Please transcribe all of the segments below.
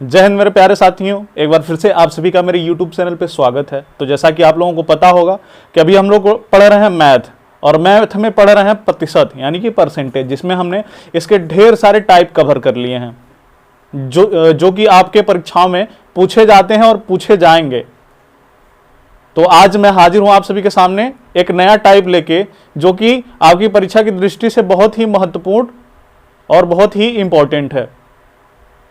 जय हिंद मेरे प्यारे साथियों, एक बार फिर से आप सभी का मेरे YouTube चैनल पे स्वागत है। तो जैसा कि आप लोगों को पता होगा कि अभी हम लोग पढ़ रहे हैं मैथ, और मैथ में पढ़ रहे हैं प्रतिशत यानी कि परसेंटेज, जिसमें हमने इसके ढेर सारे टाइप कवर कर लिए हैं जो कि आपके परीक्षाओं में पूछे जाते हैं और पूछे जाएंगे। तो आज मैं हाजिर हूं आप सभी के सामने एक नया टाइप लेके, जो कि आपकी परीक्षा की दृष्टि से बहुत ही महत्वपूर्ण और बहुत ही इंपॉर्टेंट है।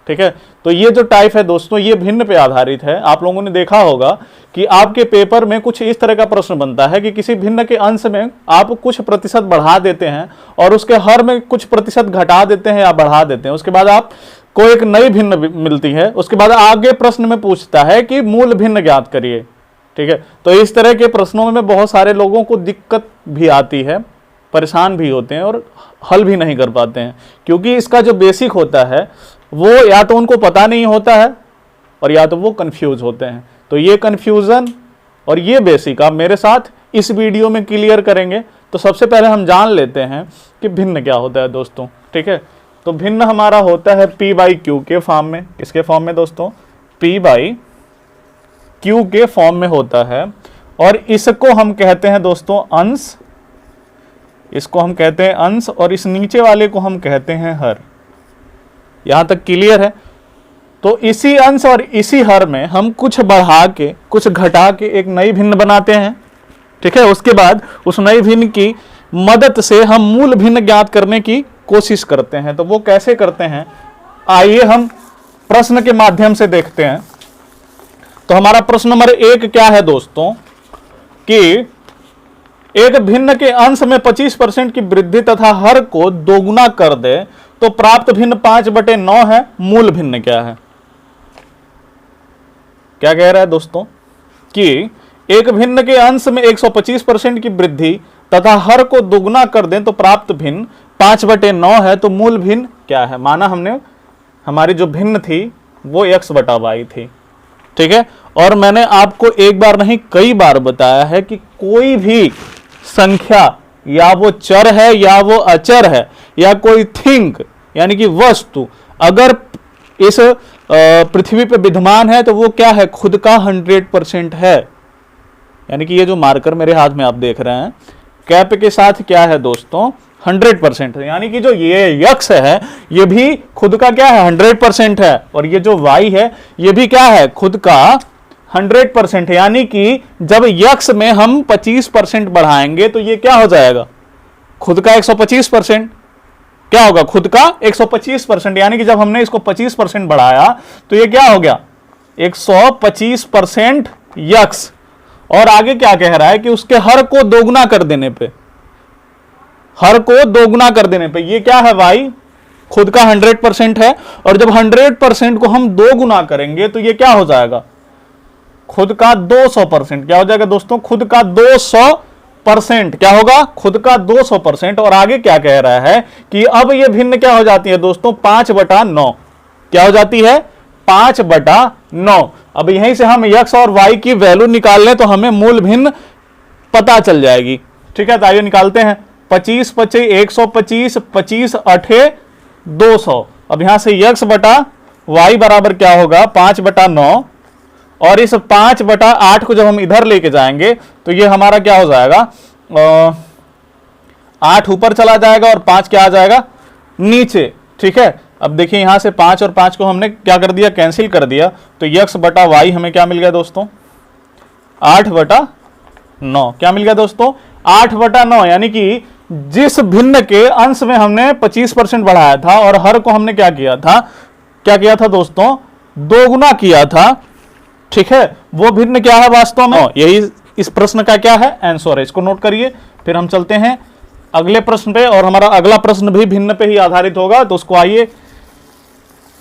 ठीक है, तो ये जो टाइप है दोस्तों, ये भिन्न पे आधारित है। आप लोगों ने देखा होगा कि आपके पेपर में कुछ इस तरह का प्रश्न बनता है कि किसी भिन्न के अंश में आप कुछ प्रतिशत बढ़ा देते हैं और उसके हर में कुछ प्रतिशत घटा देते हैं या बढ़ा देते हैं। उसके बाद आपको एक नई भिन्न मिलती है। उसके बाद आगे प्रश्न में पूछता है कि मूल भिन्न ज्ञात करिए। ठीक है, तो इस तरह के प्रश्नों में बहुत सारे लोगों को दिक्कत भी आती है, परेशान भी होते हैं और हल भी नहीं कर पाते हैं, क्योंकि इसका जो बेसिक होता है वो या तो उनको पता नहीं होता है और या तो वो कंफ्यूज होते हैं। तो ये कंफ्यूजन और ये बेसिक आप मेरे साथ इस वीडियो में क्लियर करेंगे। तो सबसे पहले हम जान लेते हैं कि भिन्न क्या होता है दोस्तों। ठीक है, तो भिन्न हमारा होता है P/Q के फॉर्म में। किसके फॉर्म में दोस्तों? P/Q के फॉर्म में होता है, और इसको हम कहते हैं दोस्तों अंश। इसको हम कहते हैं अंश, और इस नीचे वाले को हम कहते हैं हर। यहां तक क्लियर है? तो इसी अंश और इसी हर में हम कुछ बढ़ा के कुछ घटा के एक नई भिन्न बनाते हैं। ठीक है, उसके बाद उस नई भिन्न की मदद से हम मूल भिन्न ज्ञात करने की कोशिश करते हैं। तो वो कैसे करते हैं, आइए हम प्रश्न के माध्यम से देखते हैं। तो हमारा प्रश्न नंबर 1 क्या है दोस्तों कि एक भिन्न के अंश में 25% की वृद्धि तथा हर को दोगुना कर दे तो प्राप्त भिन्न 5/9 है। मूल भिन्न क्या है? क्या कह रहा है दोस्तों कि एक भिन्न के अंश में 125% की वृद्धि तथा हर को दोगुना कर दें तो प्राप्त भिन्न 5/9 है। तो मूल भिन्न क्या है? माना हमने हमारी जो भिन्न थी वो x/y थी। ठीक है, और मैंने आपको एक बार नहीं कई बार बताया है कि कोई भी संख्या, या वो चर है या वो अचर है या कोई थिंग यानी कि वस्तु, अगर इस पृथ्वी पे विद्यमान है तो वो क्या है? खुद का 100% है। यानी कि ये जो मार्कर मेरे हाथ में आप देख रहे हैं कैप के साथ क्या है दोस्तों? 100% है। यानी कि जो ये x है ये भी खुद का क्या है? 100% है। और ये जो y है ये भी क्या है? खुद का 100% है। यानी कि जब x में हम 25% बढ़ाएंगे तो ये क्या हो जाएगा? खुद का 125%। क्या होगा? खुद का 125%। यानी कि जब हमने इसको 25% बढ़ाया तो ये क्या हो गया? 125% x। और आगे क्या कह रहा है कि उसके हर को दोगुना कर देने पे, हर को दोगुना कर देने पे ये क्या है? y खुद का 100% है, और जब 100% को हम 2 गुना करेंगे तो ये क्या हो जाएगा? खुद का 200%। क्या हो जाएगा दोस्तों? खुद का 200%। क्या होगा? खुद का 200%। और आगे क्या कह रहा है कि अब ये भिन्न क्या हो जाती है दोस्तों? 5/9। क्या हो जाती है? 5/9। अब यहीं से हम x और y की वैल्यू निकाल लें तो हमें मूल भिन्न पता चल जाएगी। ठीक है, तो आइए निकालते हैं। 25 25 125, 25 8 200। अब यहां से x/y बराबर क्या होगा? 5/9। और इस 5/8 को जब हम इधर लेके जाएंगे तो ये हमारा क्या हो जाएगा? 8 ऊपर चला जाएगा और 5 क्या आ जाएगा? नीचे। ठीक है, अब देखिए यहां से 5 और 5 को हमने क्या कर दिया? कैंसिल कर दिया। तो x/y हमें क्या मिल गया दोस्तों? 8/9। क्या मिल गया दोस्तों? 8/9। यानी कि जिस भिन्न के अंश में हमने 25% बढ़ाया था और हर को हमने क्या किया था? क्या किया था दोस्तों? दोगुना किया था। ठीक है, वो भिन्न क्या है वास्तव में? यही इस प्रश्न का क्या है? आंसर है। इसको नोट करिए। फिर हम चलते हैं अगले प्रश्न पे, और हमारा अगला प्रश्न भी भिन्न पे ही आधारित होगा। तो उसको आइए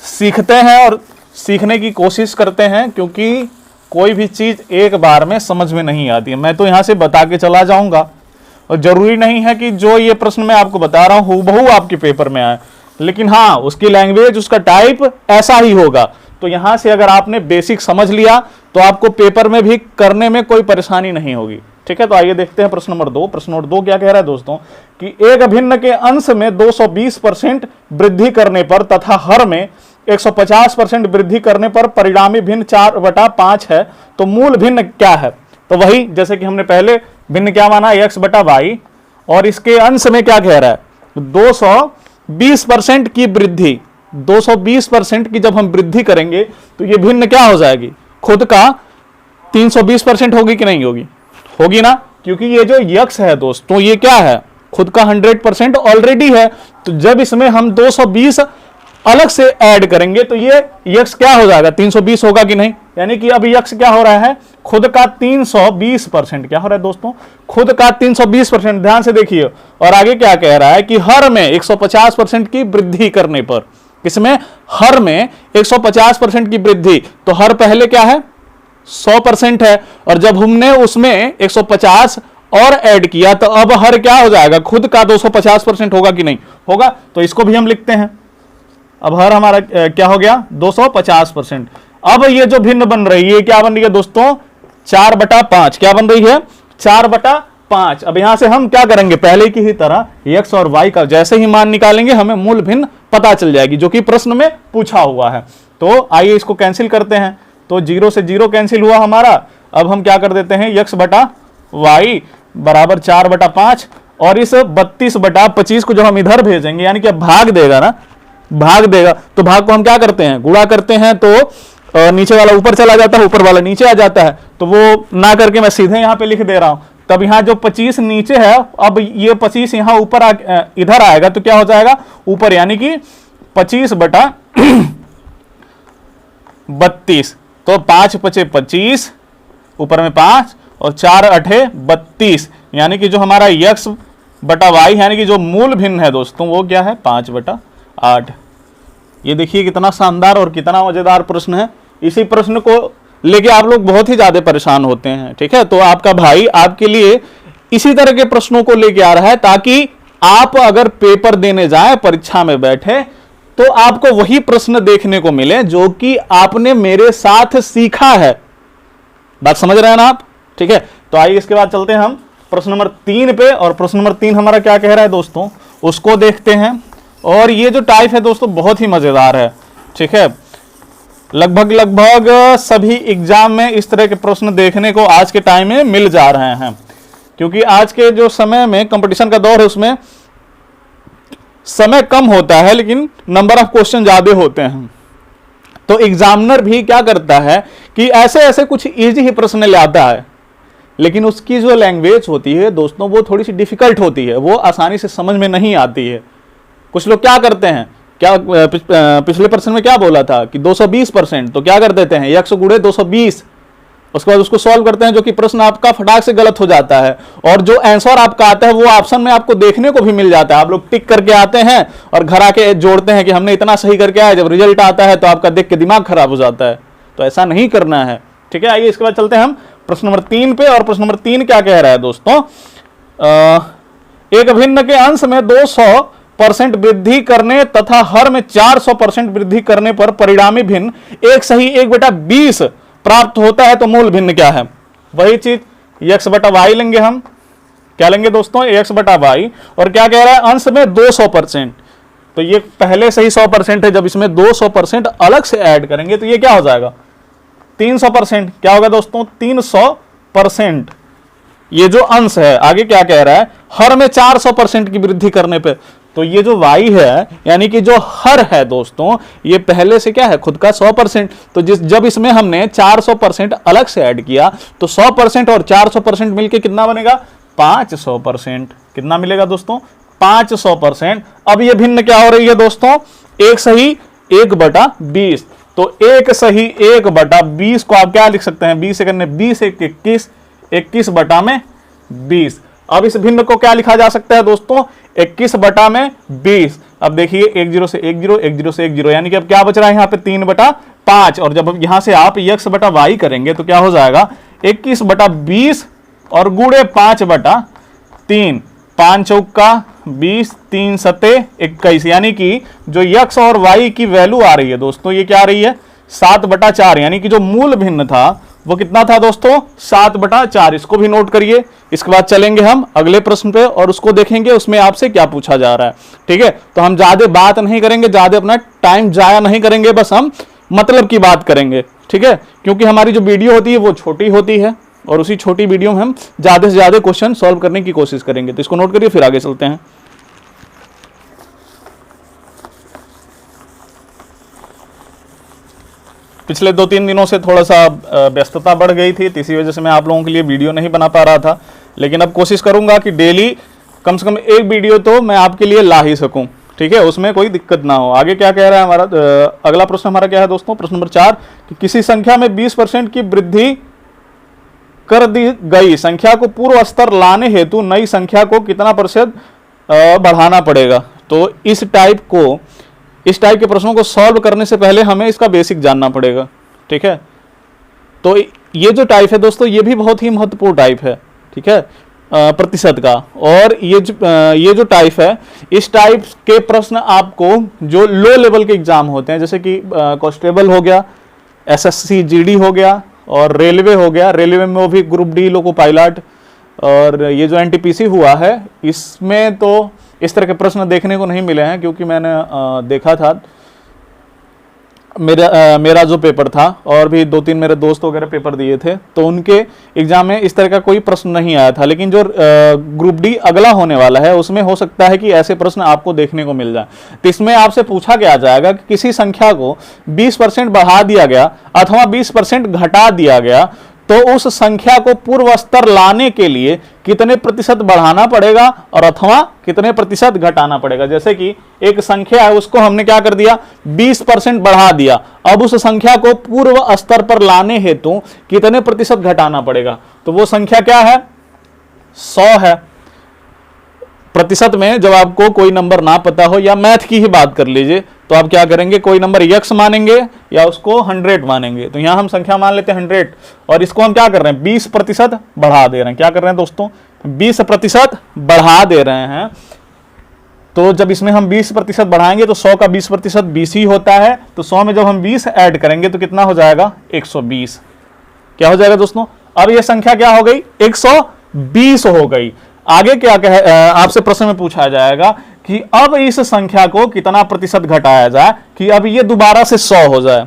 सीखते हैं और सीखने की कोशिश करते हैं, क्योंकि कोई भी चीज एक बार में समझ में नहीं आती है। मैं तो यहां से बता के चला जाऊंगा, और जरूरी नहीं है कि जो ये प्रश्न मैं आपको बता रहा हूं हूबहू आपके पेपर में आए, लेकिन हाँ उसकी लैंग्वेज, उसका टाइप ऐसा ही होगा। तो यहां से अगर आपने बेसिक समझ लिया तो आपको पेपर में भी करने में कोई परेशानी नहीं होगी। ठीक है, तो आइए देखते हैं प्रश्न नंबर 2। प्रश्न नंबर 2 क्या कह रहा है दोस्तों कि एक भिन्न के अंश में 220% वृद्धि करने पर तथा हर में 150% वृद्धि करने पर परिणामी भिन्न 4/5 है, तो मूल भिन्न क्या है? तो वही जैसे कि हमने पहले भिन्न क्या माना, x/y, और इसके अंश में क्या कह रहा है, 220% की वृद्धि, 220% की जब हम वृद्धि करेंगे तो ये भिन्न क्या हो जाएगी, खुद का 320% होगी कि नहीं होगी? होगी ना, क्योंकि ये जो यक्स है दोस्तों ये क्या है, खुद का 100% ऑलरेडी है। तो जब इसमें हम 220 अलग से ऐड करेंगे तो ये यक्स क्या हो जाएगा, 320 होगा कि नहीं? यानी कि अब यक्स क्या हो रहा है, खुद का 320%, क्या हो रहा है दोस्तों, खुद का 320%। ध्यान से देखिए, और आगे क्या कह रहा है कि हर में 150% की वृद्धि करने पर, किसमें, हर में 150% की वृद्धि, तो हर पहले क्या है, 100% है, और जब हमने उसमें 150 और ऐड किया तो अब हर क्या हो जाएगा, खुद का 250% होगा कि नहीं होगा? तो इसको भी हम लिखते हैं। अब हर हमारा क्या हो गया, 250%। अब ये जो भिन्न बन रही है क्या बन रही है दोस्तों, 4/5। क्या बन रही है, 4/5। अब यहां से हम क्या करेंगे, पहले की ही तरह x और y का जैसे ही मान निकालेंगे हमें मूल भिन्न पता चल जाएगी, जो कि प्रश्न में पूछा हुआ है। तो आइए इसको कैंसिल करते हैं। तो 0 से 0 कैंसिल हुआ हमारा। अब हम क्या कर देते हैं, x/y बराबर 4/5, और इस 32/25 को जब हम इधर भेजेंगे, यानी कि भाग देगा ना, भाग देगा, तो भाग को हम क्या करते हैं, गुणा करते हैं, तो नीचे वाला ऊपर चला जाता है, ऊपर वाला नीचे आ जाता है। तो वो ना करके मैं सीधे यहां पे लिख दे रहा हूं। तब यहां जो 25 नीचे है, अब ये 25 यहां ऊपर इधर आएगा तो क्या हो जाएगा, ऊपर, यानी कि 25/32। तो 5×5 = 25, ऊपर में 5 और 4×8 = 32, यानी कि जो हमारा x/y यानी कि जो मूल भिन्न है दोस्तों वो क्या है, 5/8। ये देखिए कितना शानदार और कितना मजेदार प्रश्न है। इसी प्रश्न को लेके आप लोग बहुत ही ज्यादा परेशान होते हैं, ठीक है? तो आपका भाई आपके लिए इसी तरह के प्रश्नों को लेके आ रहा है, ताकि आप अगर पेपर देने जाए, परीक्षा में बैठे, तो आपको वही प्रश्न देखने को मिले जो कि आपने मेरे साथ सीखा है। बात समझ रहे हैं ना आप? ठीक है, तो आइए इसके बाद चलते हैं हम प्रश्न नंबर 3 पे। और प्रश्न नंबर 3 हमारा क्या कह रहा है दोस्तों, उसको देखते हैं। और ये जो टाइप है दोस्तों बहुत ही मजेदार है, ठीक है? लगभग सभी एग्जाम में इस तरह के प्रश्न देखने को आज के टाइम में मिल जा रहे हैं, क्योंकि आज के जो समय में कंपटीशन का दौर है उसमें समय कम होता है लेकिन नंबर ऑफ क्वेश्चन ज्यादा होते हैं। तो एग्जामिनर भी क्या करता है कि ऐसे ऐसे कुछ इजी ही प्रश्न लाता है, लेकिन उसकी जो लैंग्वेज होती है दोस्तों वो थोड़ी सी डिफिकल्ट होती है, वो आसानी से समझ में नहीं आती है। कुछ लोग क्या करते हैं, क्या पिछले प्रश्न में क्या बोला था कि 220%, तो क्या कर देते हैं, 100 × 220, उसके बाद उसको सॉल्व करते हैं, जो कि प्रश्न आपका फटाक से गलत हो जाता है। और जो आंसर आपका आता है वो ऑप्शन में आपको देखने को भी मिल जाता है। आप लोग टिक करके आते हैं और घर आके जोड़ते हैं कि हमने इतना सही करके आया, जब रिजल्ट आता है तो आपका देख के दिमाग खराब हो जाता है। तो ऐसा नहीं करना है, ठीक है? आइए इसके बाद चलते हैं हम प्रश्न नंबर 3 पे। और प्रश्न नंबर 3 क्या कह रहा है दोस्तों, एक भिन्न के अंश में 200% वृद्धि करने तथा हर में 400% वृद्धि करने पर परिणामी भिन्न एक सही 1/20 प्राप्त होता है, तो मूल भिन्न क्या है? वही चीज x/y लेंगे हम। क्या लेंगे दोस्तों, x/y। और क्या कह रहा है, अंश में 200%, तो ये पहले से ही 100% है, जब इसमें 200% अलग से ऐड करेंगे तो ये क्या हो जाएगा, 300%। क्या होगा दोस्तों, 300%। ये जो अंश है, आगे क्या कह रहा है, हर में 400% की वृद्धि करने पे, तो ये जो y है यानी कि जो हर है दोस्तों, ये पहले से क्या है, खुद का 100%। तो जब इसमें हमने 400% अलग से ऐड किया तो 100% और 400% मिलके कितना बनेगा, 500%। कितना मिलेगा दोस्तों, 500%। अब ये भिन्न क्या हो रही है दोस्तों, एक सही 1/20। तो एक सही 1/20 को आप क्या लिख सकते हैं, 20 से करने 20 1 21, 21/20। अब इस भिन्न को क्या लिखा जा सकता है दोस्तों, 21/20। अब देखिए 10 से 10, 10 से 10, यानी कि अब क्या बच रहा है यहाँ पे 3/5। और जब यहां से आप x/y करेंगे तो क्या हो जाएगा, 21/20 और गुणे 5/3, 5 चौका 20, 3 सते 21, यानी कि जो x और y की वैल्यू आ रही है दोस्तों, ये क्या आ रही है, 7/4। यानी कि जो मूल भिन्न था वो कितना था दोस्तों, 7/4। इसको भी नोट करिए। इसके बाद चलेंगे हम अगले प्रश्न पे और उसको देखेंगे उसमें आपसे क्या पूछा जा रहा है। ठीक है, तो हम ज्यादा बात नहीं करेंगे, ज्यादा अपना टाइम जाया नहीं करेंगे, बस हम मतलब की बात करेंगे। ठीक है, क्योंकि हमारी जो वीडियो होती है वो छोटी होती है और उसी छोटी वीडियो में हम ज्यादा से ज्यादा क्वेश्चन सॉल्व करने की कोशिश करेंगे। तो इसको नोट करिए, फिर आगे चलते हैं। पिछले 2-3 दिनों से थोड़ा सा व्यस्तता बढ़ गई थी, तो इसी वजह से मैं आप लोगों के लिए वीडियो नहीं बना पा रहा था, लेकिन अब कोशिश करूंगा कि डेली कम से कम एक वीडियो तो मैं आपके लिए ला ही सकूं। ठीक है, उसमें कोई दिक्कत ना हो। आगे क्या कह रहा है हमारा अगला प्रश्न हमारा क्या है दोस्तों, प्रश्न नंबर 4 कि किसी संख्या में 20% की वृद्धि कर दी गई संख्या को पूर्व स्तर लाने हेतु नई संख्या को कितना प्रतिशत बढ़ाना पड़ेगा। तो इस टाइप के प्रश्नों को सॉल्व करने से पहले हमें इसका बेसिक जानना पड़ेगा। ठीक है, तो ये जो टाइप है दोस्तों, ये भी बहुत ही महत्वपूर्ण टाइप है। ठीक है, प्रतिशत का। और ये जो टाइप है, इस टाइप के प्रश्न आपको जो लो लेवल के एग्जाम होते हैं, जैसे कि कांस्टेबल हो गया, एसएससी जीडी हो गया और रेलवे हो गया, रेलवे में वो भी ग्रुप डी लोको पायलट, और ये जो एनटीपीसी हुआ है, इसमें तो इस तरह के प्रश्न देखने को नहीं मिले हैं, क्योंकि मैंने देखा था, मेरा जो पेपर था और भी 2-3 मेरे दोस्त वगैरह पेपर दिए थे, तो उनके एग्जाम में इस तरह का कोई प्रश्न नहीं आया था। लेकिन जो ग्रुप डी अगला होने वाला है, उसमें हो सकता है कि ऐसे प्रश्न आपको देखने को मिल जाए। तो इसमें आपसे पूछा क्या जाएगा कि किसी संख्या को 20% बढ़ा दिया गया अथवा 20% घटा दिया गया, तो उस संख्या को पूर्व स्तर लाने के लिए कितने प्रतिशत बढ़ाना पड़ेगा और अथवा कितने प्रतिशत घटाना पड़ेगा। जैसे कि एक संख्या है, उसको हमने क्या कर दिया, 20% बढ़ा दिया। अब उस संख्या को पूर्व स्तर पर लाने हेतु कितने प्रतिशत घटाना पड़ेगा। तो वो संख्या क्या है, 100 है। प्रतिशत में जब आपको कोई नंबर ना पता हो, या मैथ की ही बात कर लीजिए, तो आप क्या करेंगे, कोई नंबर यक्स मानेंगे या उसको 100 मानेंगे। तो यहां हम संख्या मान लेते हैं 100, और इसको हम क्या कर रहे हैं, 20% बढ़ा दे रहे हैं। क्या कर रहे हैं दोस्तों, 20% बढ़ा दे रहे हैं। तो जब इसमें हम 20% बढ़ाएंगे तो 100 का 20% 20 ही होता है। तो 100 में जब हम 20 ऐड करेंगे तो कितना हो जाएगा, 120। क्या हो जाएगा दोस्तों, अब यह संख्या क्या हो गई, 120 हो गई। आगे क्या आपसे प्रश्न में पूछा जाएगा कि अब इस संख्या को कितना प्रतिशत घटाया जाए कि अब ये दोबारा से 100 हो जाए।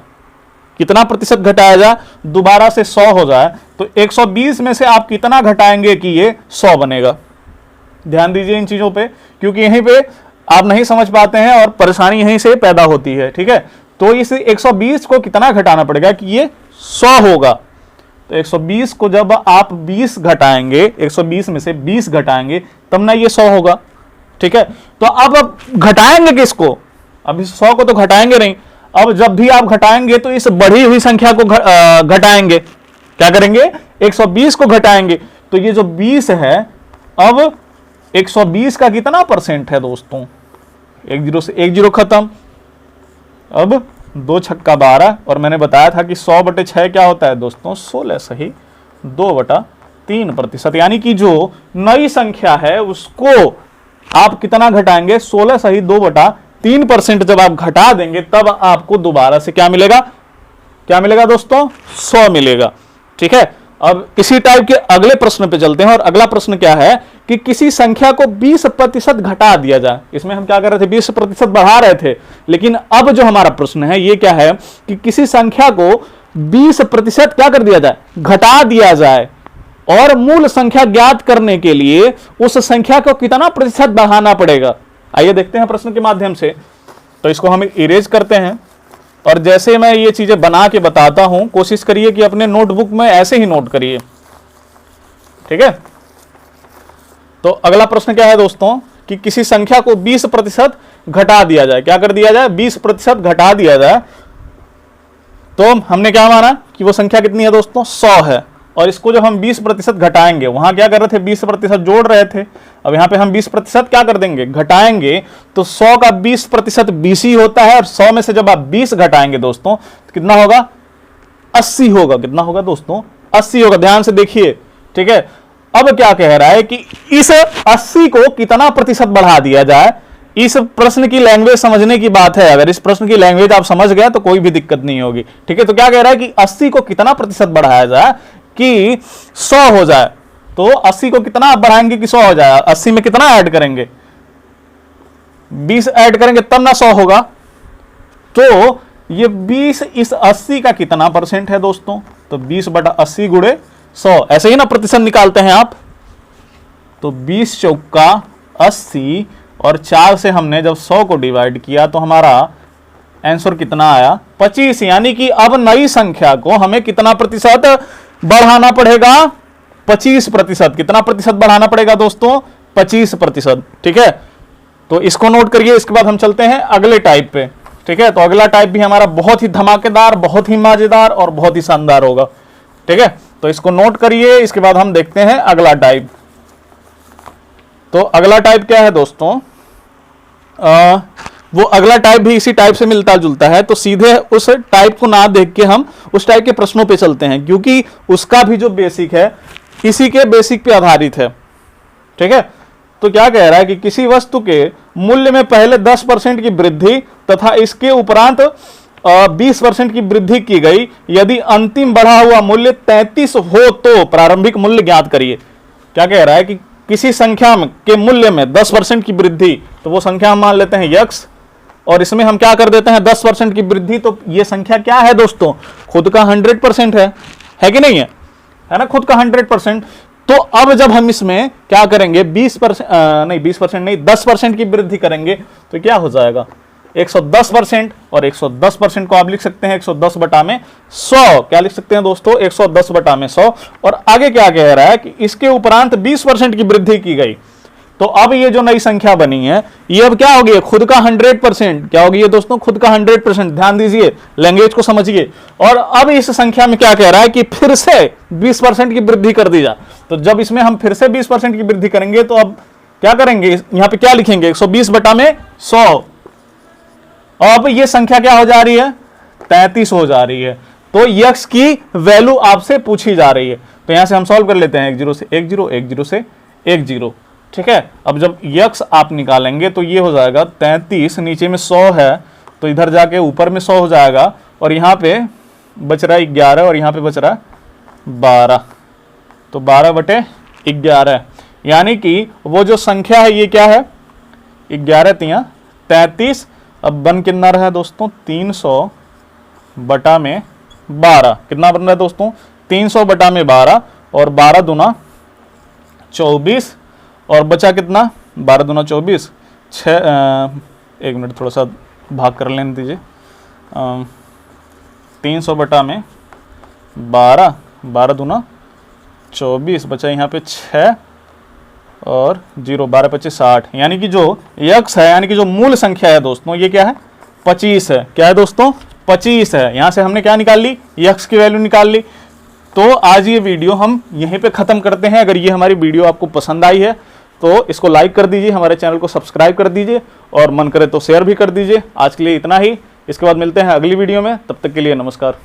कितना प्रतिशत घटाया जाए, दोबारा से 100 हो जाए। तो 120 में से आप कितना घटाएंगे कि ये 100 बनेगा। ध्यान दीजिए इन चीजों पे, क्योंकि यहीं पे आप नहीं समझ पाते हैं और परेशानी यहीं से पैदा होती है। ठीक है, तो इस 120 को कितना घटाना पड़ेगा कि ये 100 होगा। तो 120 को जब आप 20 घटाएंगे, 120 में से 20 घटाएंगे, तब ना ये 100 होगा। ठीक है, तो अब घटाएंगे किसको, अब इस 100 को तो घटाएंगे नहीं। अब जब भी आप घटाएंगे तो इस बढ़ी हुई संख्या को घटाएंगे। क्या करेंगे, 120 को घटाएंगे। तो ये जो 20 है, अब 120 का कितना परसेंट है दोस्तों, 1 0 से 1 0 खत्म। अब 2 छक्का 12, और मैंने बताया था कि 100/6 क्या होता है दोस्तों, 16 सही 2/3%। यानी कि जो नई संख्या है उसको आप कितना घटाएंगे, 16 सही 2/3% जब आप घटा देंगे, तब आपको दोबारा से क्या मिलेगा, क्या मिलेगा दोस्तों, 100 मिलेगा। ठीक है, अब इसी टाइप के अगले प्रश्न पे चलते हैं। और अगला प्रश्न क्या है कि किसी संख्या को 20% घटा दिया जाए। इसमें हम क्या कर रहे थे, 20% बढ़ा रहे थे, लेकिन अब जो हमारा प्रश्न है ये क्या है कि किसी संख्या को 20% क्या कर दिया जाए, घटा दिया जाए, और मूल संख्या ज्ञात करने के लिए उस संख्या को कितना प्रतिशत बढ़ाना पड़ेगा। आइए देखते हैं प्रश्न के माध्यम से। तो इसको हम इरेज करते हैं, और जैसे मैं ये चीजें बना के बताता हूं, कोशिश करिए कि अपने नोटबुक में ऐसे ही नोट करिए। ठीक है, तो अगला प्रश्न क्या है दोस्तों कि किसी संख्या को 20% घटा दिया जाए। क्या कर दिया जाए, 20% घटा दिया जाए। तो हमने क्या माना कि वो संख्या कितनी है दोस्तों, 100 है। और इसको जब हम 20% घटाएंगे, वहां क्या कर रहे थे, 20% जोड़ रहे थे, अब यहां पे हम 20% क्या कर देंगे, घटाएंगे। तो 100 का 20% 20 ही होता है, और 100 में से जब आप 20 घटाएंगे दोस्तों तो कितना होगा, 80 होगा। कितना होगा दोस्तों, 80 होगा। ध्यान से देखिए। ठीक है, अब क्या कह रहा है कि इस 80 को कितना प्रतिशत बढ़ा दिया जाए, इस प्रश्न की लैंग्वेज समझने की बात है। अगर इस प्रश्न की लैंग्वेज आप समझ गए तो कोई भी दिक्कत नहीं होगी। ठीक है, तो क्या कह रहा है कि 80 को कितना प्रतिशत बढ़ाया जाए कि 100 हो जाए। तो 80 को कितना आप बढ़ाएंगे कि 100 हो जाए? 80 में कितना ऐड करेंगे? 20 ऐड करेंगे तब ना 100 होगा। तो ये 20 इस 80 का कितना परसेंट है दोस्तों? तो 20/80 गुणे 100, ऐसे ही ना प्रतिशत निकालते हैं आप। तो 20 चौका 80 और 4 से हमने जब 100 को डिवाइड किया तो हमारा आंसर कितना आया? 25। यानी कि अब नई संख्या को हमें कितना प्रतिशत बढ़ाना पड़ेगा? 25%। कितना प्रतिशत बढ़ाना पड़ेगा दोस्तों? 25%। ठीक है, तो इसको नोट करिए। इसके बाद हम चलते हैं अगले टाइप पे। ठीक है, तो अगला टाइप भी हमारा बहुत ही धमाकेदार, बहुत ही मजेदार और बहुत ही शानदार होगा। ठीक है, तो इसको नोट करिए। इसके बाद हम देखते हैं अगला टाइप। तो अगला टाइप क्या है दोस्तों? वो अगला टाइप भी इसी टाइप से मिलता जुलता है। तो सीधे उस टाइप को ना देख के हम उस टाइप के प्रश्नों पे चलते हैं, क्योंकि उसका भी जो बेसिक है इसी के बेसिक पे आधारित है। ठीक है, तो क्या कह रहा है कि किसी वस्तु के मूल्य में पहले 10% की वृद्धि तथा इसके उपरांत 20% की वृद्धि की गई, यदि अंतिम बढ़ा हुआ मूल्य 33 हो तो प्रारंभिक मूल्य ज्ञात करिए। क्या कह रहा है कि किसी संख्या के मूल्य में 10% की वृद्धि, तो वो संख्या हम मान लेते हैं x, और इसमें हम क्या कर देते हैं 10% की वृद्धि। तो ये संख्या क्या है दोस्तों? खुद का 100% है कि नहीं है? है ना, खुद का 100%। तो अब जब हम इसमें क्या करेंगे 20% नहीं 10% की वृद्धि करेंगे तो क्या हो जाएगा? 110%। और 110% को आप लिख सकते हैं 110/100। क्या लिख सकते हैं दोस्तों? 110/100। और आगे क्या कह रहा है कि इसके उपरांत 20% की वृद्धि की गई। तो अब ये जो नई संख्या बनी है ये अब क्या होगी? खुद का 100%। क्या होगी ये दोस्तों? खुद का 100%। ध्यान दीजिए, लैंग्वेज को समझिए। और अब इस संख्या में क्या कह रहा है कि फिर से 20% की वृद्धि कर दी जाए। तो जब इसमें हम फिर से 20% की वृद्धि करेंगे तो अब क्या करेंगे? यहां पे क्या लिखेंगे? 120/100। अब ये संख्या क्या हो जा रही है? 33 हो जा रही है। तो x की वैल्यू आपसे पूछी जा रही है। तो यहां से हम सॉल्व कर लेते हैं 10 से 10, 10 से 10। ठीक है, अब जब x आप निकालेंगे तो ये हो जाएगा 33, नीचे में 100 है तो इधर जाके ऊपर में 100 हो जाएगा, और यहाँ पे बच रहा है 11 और यहाँ पे बच रहा है 12। तो 12/11, यानी कि वो जो संख्या है ये क्या है? 11 33। अब बन कितना रहा है दोस्तों? 300/12। कितना बन रहा है दोस्तों? 300/12। और 12 दूना 24, और बचा कितना? 12 दूना 24, 6। एक मिनट थोड़ा सा भाग कर लेने दीजिए। 300/12, 12 दूना 24, बचा यहाँ पे 6 और 0, 12×5 = 60। यानी कि जो x है, यानी कि जो मूल संख्या है दोस्तों, ये क्या है? 25 है। क्या है दोस्तों? 25 है। यहां से हमने क्या निकाल ली? x की वैल्यू निकाल ली। तो आज ये वीडियो हम यहीं पे खत्म करते हैं। अगर ये हमारी वीडियो आपको पसंद आई है तो इसको लाइक कर दीजिए, हमारे चैनल को सब्सक्राइब कर दीजिए, और मन करे तो शेयर भी कर दीजिए। आज के लिए इतना ही। इसके बाद मिलते हैं अगली वीडियो में, तब तक के लिए नमस्कार।